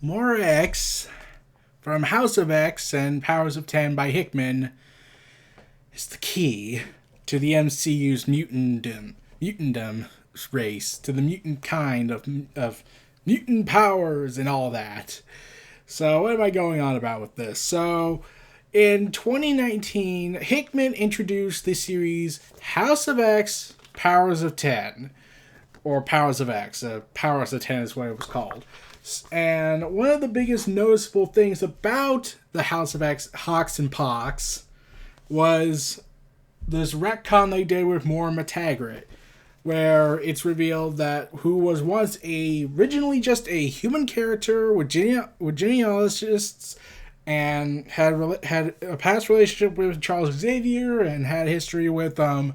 Moira X from House of X and Powers of 10 by Hickman is the key to the MCU's mutantdom race, to the mutant kind of mutant powers and all that. So what am I going on about with this? So in 2019, Hickman introduced the series House of X, Powers of 10. Or Powers of X. Powers of 10 is what it was called. And one of the biggest noticeable things about the House of X, Hawks and Pox, was this retcon they did with Moira McTaggart, where it's revealed that who was once originally just a human character with genealogists and had a past relationship with Charles Xavier and had history with the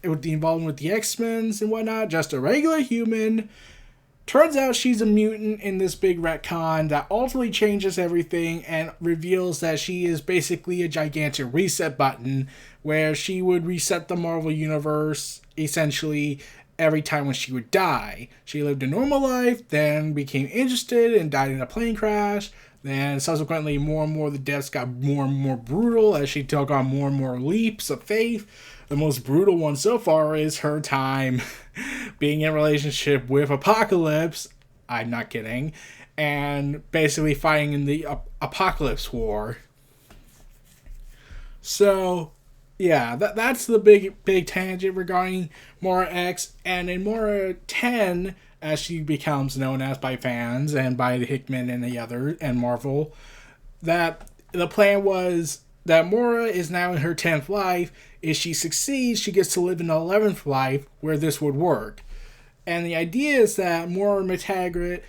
involvement with the X-Men and whatnot, just a regular human. Turns out she's a mutant in this big retcon that ultimately changes everything and reveals that she is basically a gigantic reset button where she would reset the Marvel Universe essentially every time when she would die. She lived a normal life, then became interested and died in a plane crash. Then subsequently more and more the deaths got more and more brutal as she took on more and more leaps of faith. The most brutal one so far is her time being in a relationship with Apocalypse. I'm not kidding. And basically fighting in the Apocalypse War. So, yeah, that's the big tangent regarding Moira X. And in Moira 10, as she becomes known as by fans and by the Hickman and the other and Marvel, that the plan was that Moira is now in her 10th life. If she succeeds, she gets to live in the 11th life where this would work. And the idea is that Moira McTaggart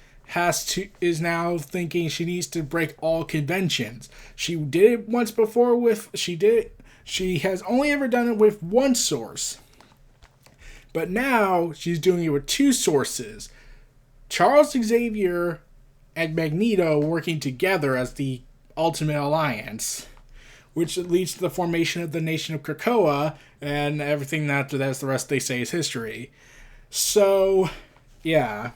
is now thinking she needs to break all conventions. She did it once before she has only ever done it with one source. But now she's doing it with two sources. Charles Xavier and Magneto working together as the Ultimate Alliance, which leads to the formation of the nation of Krakoa, and everything after that is the rest they say is history. So, yeah.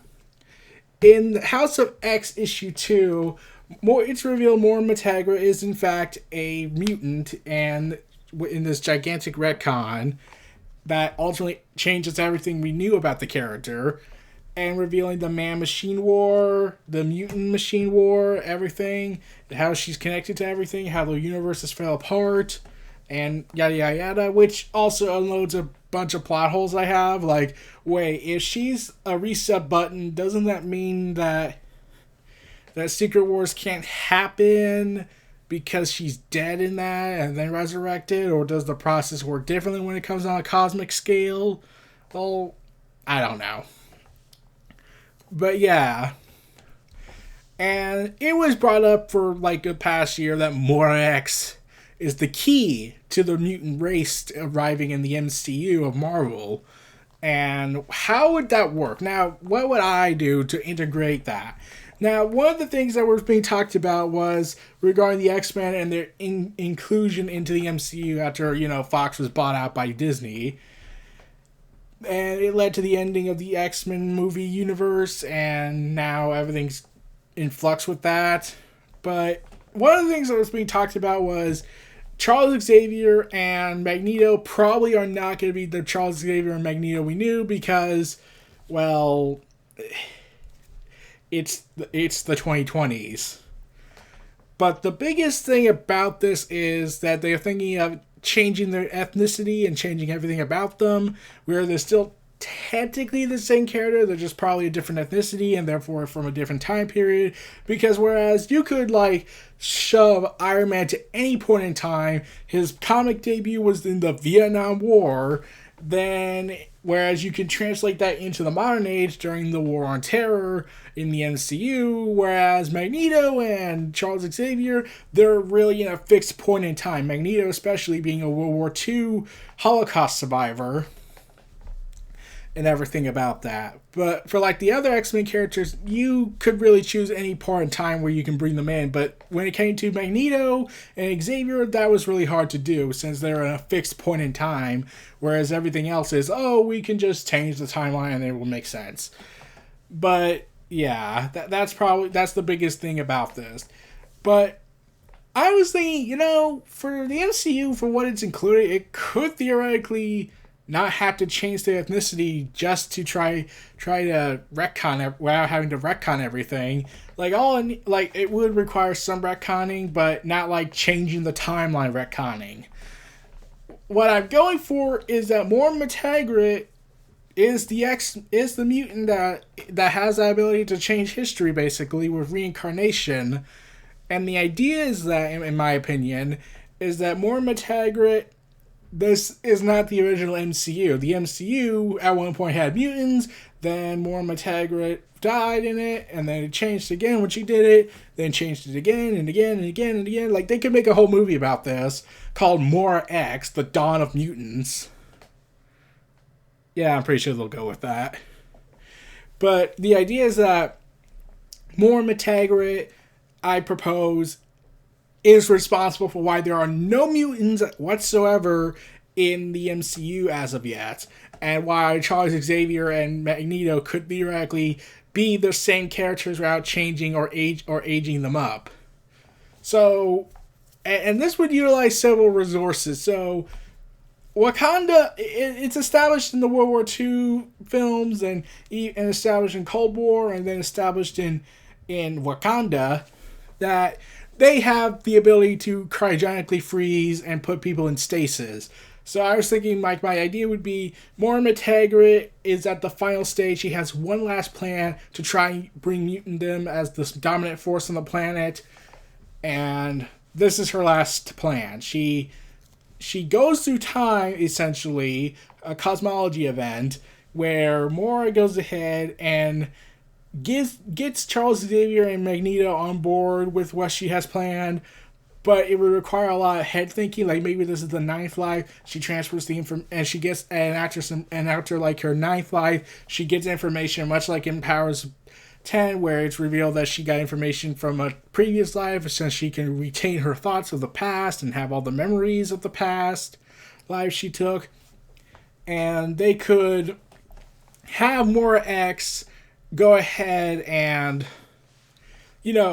In House of X issue 2, it's revealed Moira McTaggart is in fact a mutant, and in this gigantic retcon that ultimately changes everything we knew about the character, and revealing the man-machine war, the mutant-machine war, everything, how she's connected to everything, how the universes fell apart, and yada yada yada, which also unloads a bunch of plot holes I have. Like, wait, if she's a reset button, doesn't that mean that Secret Wars can't happen because she's dead in that and then resurrected? Or does the process work differently when it comes on a cosmic scale? Well, I don't know. But yeah. And it was brought up for like the past year that Moira X is the key to the mutant race arriving in the MCU of Marvel. And how would that work? Now, what would I do to integrate that? Now, one of the things that was being talked about was regarding the X-Men and their inclusion into the MCU after, Fox was bought out by Disney. And it led to the ending of the X-Men movie universe, and now everything's in flux with that. But one of the things that was being talked about was Charles Xavier and Magneto probably are not going to be the Charles Xavier and Magneto we knew because, well, it's the 2020s. But the biggest thing about this is that they're thinking of changing their ethnicity and changing everything about them, where they're still technically the same character, they're just probably a different ethnicity and therefore from a different time period. Because whereas you could shove Iron Man to any point in time, his comic debut was in the Vietnam War, then whereas you can translate that into the modern age during the War on Terror in the MCU, whereas Magneto and Charles Xavier, they're really in a fixed point in time. Magneto especially being a World War II Holocaust survivor and everything about that. But for the other X-Men characters, you could really choose any part in time where you can bring them in. But when it came to Magneto and Xavier, that was really hard to do since they're in a fixed point in time, whereas everything else is, we can just change the timeline and it will make sense. But Yeah, that's the biggest thing about this. But I was thinking, for the MCU, for what it's included, it could theoretically not have to change the ethnicity just to try to retcon it without having to retcon everything. Like it would require some retconning, but not like changing the timeline retconning. What I'm going for is that Moira McTaggart is the mutant that has the ability to change history basically with reincarnation. And the idea is that, in my opinion, is that Moira McTaggart, this is not the original MCU. The MCU at one point had mutants, then Moira McTaggart died in it, and then it changed again when she did it, then changed it again and again and again and again. Like, they could make a whole movie about this called Moira X, The Dawn of Mutants. Yeah, I'm pretty sure they'll go with that. But the idea is that Moira McTaggart, I propose, is responsible for why there are no mutants whatsoever in the MCU as of yet, and why Charles Xavier and Magneto could theoretically be the same characters without changing or aging them up. So, and this would utilize several resources. So, Wakanda, it's established in the World War II films and established in Cold War and then established in Wakanda that they have the ability to cryogenically freeze and put people in stasis. So I was thinking, like, my idea would be Moira McTaggart is at the final stage. She has one last plan to try and bring mutantdom as the dominant force on the planet. And this is her last plan. She goes through time, essentially, a cosmology event, where Moira goes ahead and gets Charles Xavier and Magneto on board with what she has planned, but it would require a lot of head thinking. Like, maybe this is the ninth life. She transfers the information, and she gets an actor like her ninth life. She gets information, much like in Powers 10, where it's revealed that she got information from a previous life, since she can retain her thoughts of the past and have all the memories of the past life she took. And they could have Moira X go ahead and,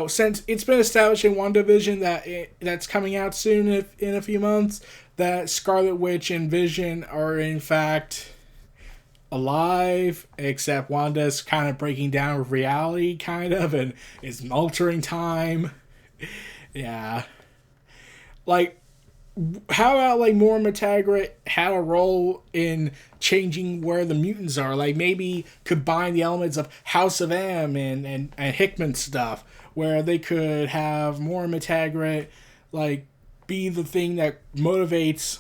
since it's been established in WandaVision that's coming out soon in a few months, that Scarlet Witch and Vision are in fact alive, except Wanda's kind of breaking down with reality, kind of, and is altering time. Yeah. Like, how about, like, Moira McTaggart had a role in changing where the mutants are? Like, maybe combine the elements of House of M and Hickman stuff, where they could have Moira McTaggart, like, be the thing that motivates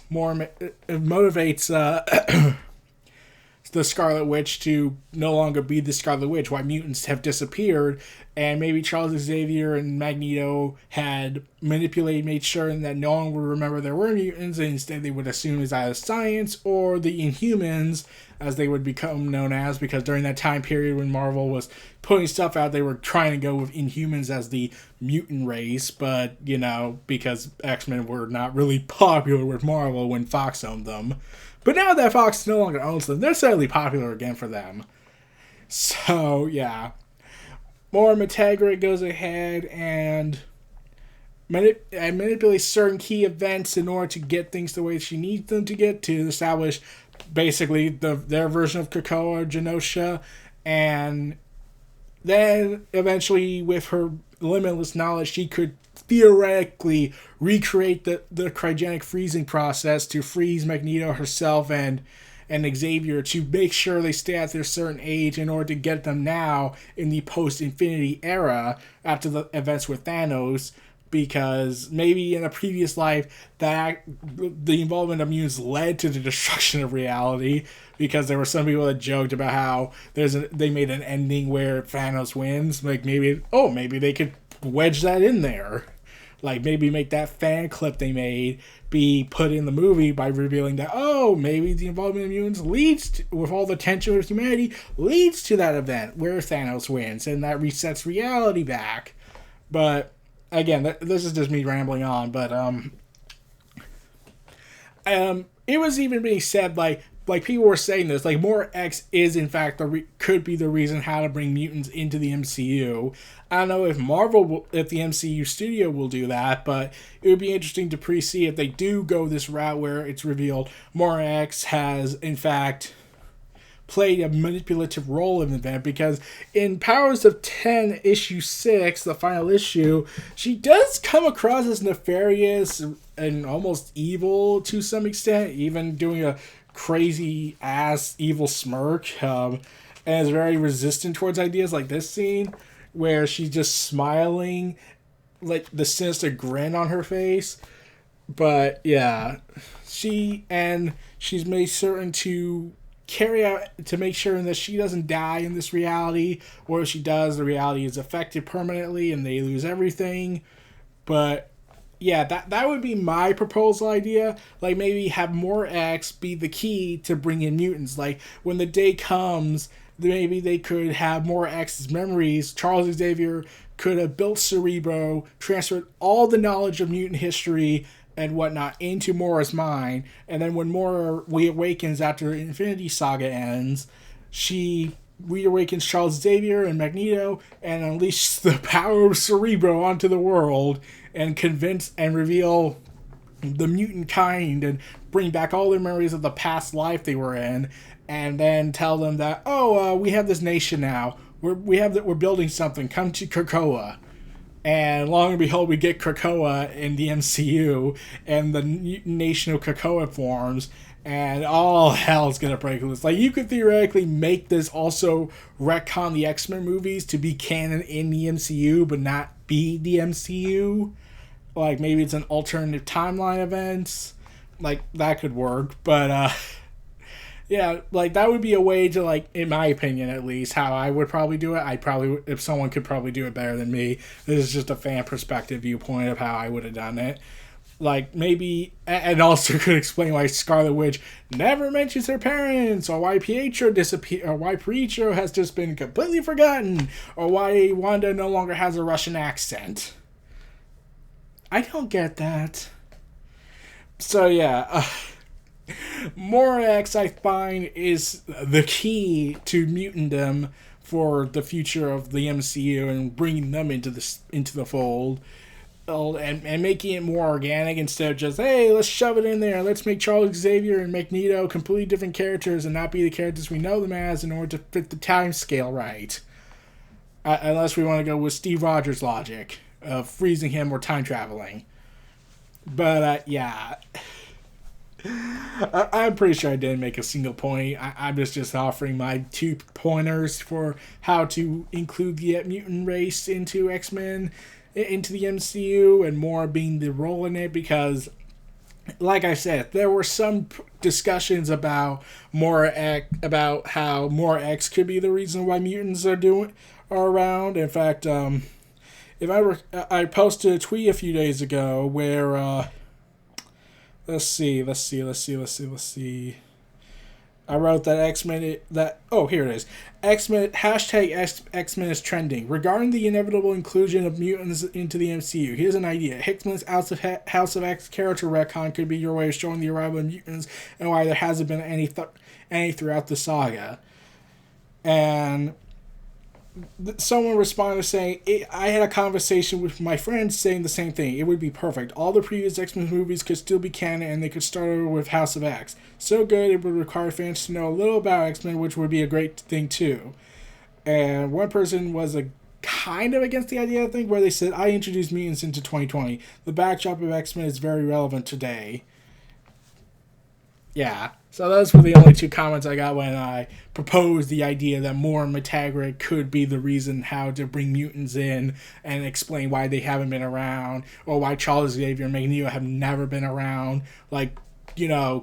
the Scarlet Witch to no longer be the Scarlet Witch, why mutants have disappeared, and maybe Charles Xavier and Magneto had made sure that no one would remember there were mutants, and instead they would assume it's either science or the Inhumans, as they would become known as, because during that time period when Marvel was putting stuff out, they were trying to go with Inhumans as the mutant race, but, because X-Men were not really popular with Marvel when Fox owned them. But now that Fox no longer owns them, they're suddenly popular again for them. So, yeah. Moira McTaggart goes ahead and manipulates certain key events in order to get things the way she needs them to get, to establish basically their version of Krakoa or Genosha. And then eventually, with her limitless knowledge, she could theoretically recreate the cryogenic freezing process to freeze Magneto herself and Xavier, to make sure they stay at their certain age in order to get them now in the post-Infinity era after the events with Thanos, because maybe in a previous life that the involvement of mutants led to the destruction of reality, because there were some people that joked about how they made an ending where Thanos wins. Like, maybe they could wedge that in there. Like, maybe make that fan clip they made be put in the movie by revealing that, maybe the involvement of mutants with all the tension with humanity, leads to that event where Thanos wins, and that resets reality back. But, again, this is just me rambling on, but, it was even being said, like, like people were saying this, like Moira X is in fact could be the reason how to bring mutants into the MCU. I don't know if if the MCU studio will do that, but it would be interesting to see if they do go this route where it's revealed Moira X has in fact played a manipulative role in the event, because in Powers of 10 issue 6, the final issue, she does come across as nefarious and almost evil to some extent, even doing a crazy ass evil smirk, and is very resistant towards ideas like this scene where she's just smiling, like the sinister grin on her face. But yeah, she's made certain to carry out to make sure that she doesn't die in this reality, or if she does, the reality is affected permanently and they lose everything. But yeah, that would be my proposal idea. Like maybe have Moira X be the key to bring in mutants. Like when the day comes, maybe they could have Moira X's memories. Charles Xavier could have built Cerebro, transferred all the knowledge of mutant history and whatnot into Moira's mind, and then when Moira reawakens after Infinity Saga ends, she reawakens Charles Xavier and Magneto and unleashes the power of Cerebro onto the world and convince and reveal the mutant kind and bring back all their memories of the past life they were in, and then tell them that, we have this nation now. We're building something. Come to Krakoa. And long and behold, we get Krakoa in the MCU, and the nation of Krakoa forms, and all hell's gonna break loose. Like, you could theoretically make this also retcon the X-Men movies to be canon in the MCU, but not be the MCU. Like, maybe it's an alternative timeline event. Like, that could work, but, yeah, like, that would be a way to, like, in my opinion at least, how I would probably do it. If someone could probably do it better than me, this is just a fan perspective viewpoint of how I would have done it. Like, maybe, and also could explain why Scarlet Witch never mentions her parents, or why Pietro disappeared, or why Pietro has just been completely forgotten, or why Wanda no longer has a Russian accent. I don't get that. So, yeah, Moira X, I find, is the key to mutantdom for the future of the MCU and bringing them into the fold, and making it more organic instead of just, hey, let's shove it in there. Let's make Charles Xavier and Magneto completely different characters and not be the characters we know them as in order to fit the time scale right. Unless we want to go with Steve Rogers' logic of freezing him or time traveling. But, yeah. I'm pretty sure I didn't make a single point. I'm just offering my 2 pointers for how to include the mutant race into X-Men, into the MCU, and more being the role in it, because, like I said, there were some discussions about how Moira X could be the reason why mutants are around. In fact, I posted a tweet a few days ago where, Let's see. I wrote that X-Men... here it is. X-Men... #X-Men is trending. Regarding the inevitable inclusion of mutants into the MCU, here's an idea. Hickman's House of X character retcon could be your way of showing the arrival of mutants and why there hasn't been any throughout the saga. And someone responded saying, I had a conversation with my friends saying the same thing. It would be perfect. All the previous X-Men movies could still be canon, and they could start over with House of X. So good, it would require fans to know a little about X-Men, which would be a great thing too. And one person was kind of against the idea, I think, where they said, I introduced mutants into 2020. The backdrop of X-Men is very relevant today. Yeah. So those were the only 2 comments I got when I proposed the idea that Moira McTaggart could be the reason how to bring mutants in and explain why they haven't been around, or why Charles Xavier and Magneto have never been around. Like,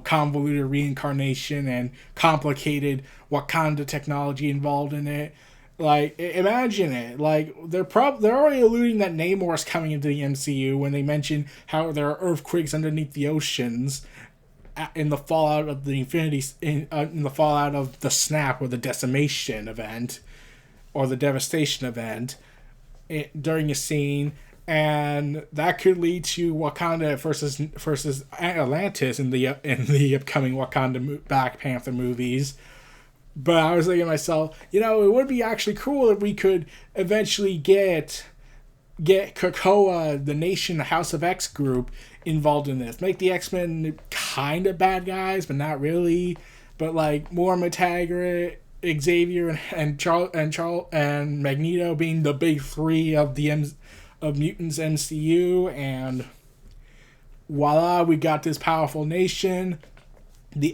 convoluted reincarnation and complicated Wakanda technology involved in it. Like, imagine it. Like, they're already alluding that Namor's coming into the MCU when they mention how there are earthquakes underneath the oceans in the fallout of the in the fallout of the snap or the decimation event or the devastation event during a scene. and that could lead to Wakanda versus Atlantis in the upcoming Wakanda Black Panther movies. But I was thinking to myself, it would be actually cool if we could eventually get Krakoa, the Nation, the House of X group involved in this. Make the X-Men kind of bad guys, but not really. But like Moira McTaggart, Xavier, and Charles and Magneto being the big three of of Mutants MCU, and voila, we got this powerful nation. The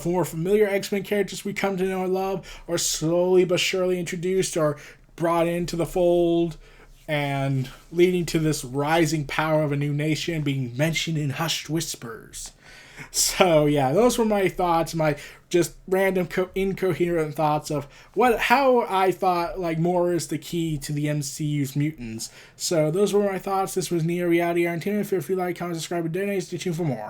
more familiar X-Men characters we come to know and love are slowly but surely introduced or brought into the fold, and leading to this rising power of a new nation being mentioned in hushed whispers. So yeah, those were my thoughts, my just random incoherent thoughts of how I thought like Moira is the key to the MCU's mutants. So those were my thoughts. This was Neo Reality Argentina. Feel free to like, comment, subscribe, and donate. Stay tuned for more.